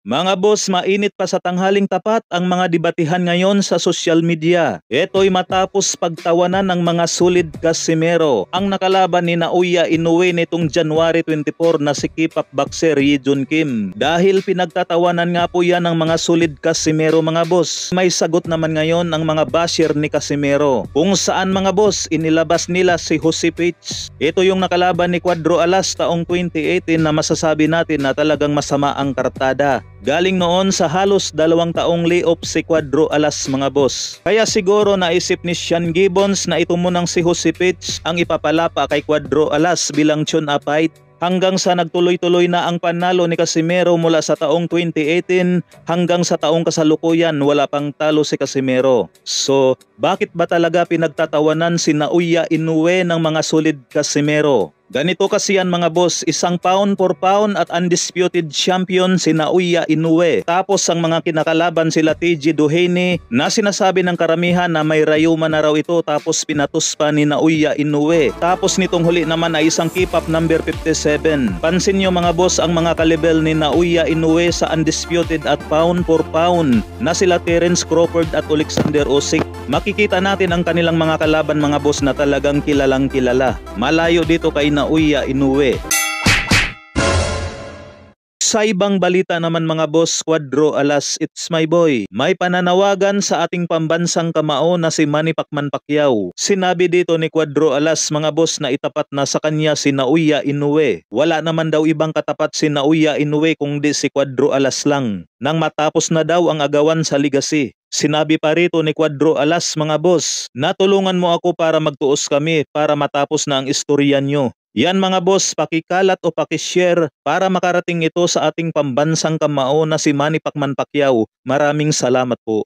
Mga boss, mainit pa sa tanghaling tapat ang mga debatihan ngayon sa social media. Ito'y matapos pagtawanan ng mga solid Casimero. Ang nakalaban ni Naoya Inoue nitong January 24 na si K-pop boxer Yi Jun Kim. Dahil pinagtatawanan nga po yan ng mga solid Casimero mga boss. May sagot naman ngayon ang mga basher ni Casimero. Kung saan mga boss, inilabas nila si Jose Peach. Ito yung nakalaban ni Cuadro Alas taong 2018 na masasabi natin na talagang masama ang kartada. Galing noon sa halos 2 taong layoff si Cuadro Alas mga boss. Kaya siguro naisip ni Sean Gibbons na ito munang si Jose Peach ang ipapalapa kay Cuadro Alas bilang tune-up fight. Hanggang sa nagtuloy-tuloy na ang panalo ni Casimero mula sa taong 2018 hanggang sa taong kasalukuyan wala pang talo si Casimero. So, bakit ba talaga pinagtatawanan si Naoya Inoue ng mga solid Casimero? Ganito kasi yan mga boss, isang pound for pound at undisputed champion si Naoya Inoue. Tapos ang mga kinakalaban sila TJ Doheny na sinasabi ng karamihan na may rayuma na raw ito tapos pinatus pa ni Naoya Inoue. Tapos nitong huli naman ay isang K-pop number 57. Pansin nyo mga boss ang mga kalibel ni Naoya Inoue sa undisputed at pound for pound na sila Terence Crawford at Alexander Usyk. Makikita natin ang kanilang mga kalaban mga boss na talagang kilalang kilala. Malayo dito kay Naoya Inoue. Sa ibang balita naman mga boss, Cuadro Alas, it's my boy. May pananawagan sa ating pambansang kamao na si Manny Pacquiao. Sinabi dito ni Cuadro Alas mga boss na itapat na sa kanya si Naoya Inoue. Wala naman daw ibang katapat si Naoya Inoue kundi si Cuadro Alas lang. Nang matapos na daw ang agawan sa legacy. Sinabi pa rito ni Cuadro Alas mga boss, natulungan mo ako para magtuos kami para matapos na ang istorya nyo. Yan mga boss, pakikalat o pakishare para makarating ito sa ating pambansang kamao na si Manny Pacquiao. Maraming salamat po.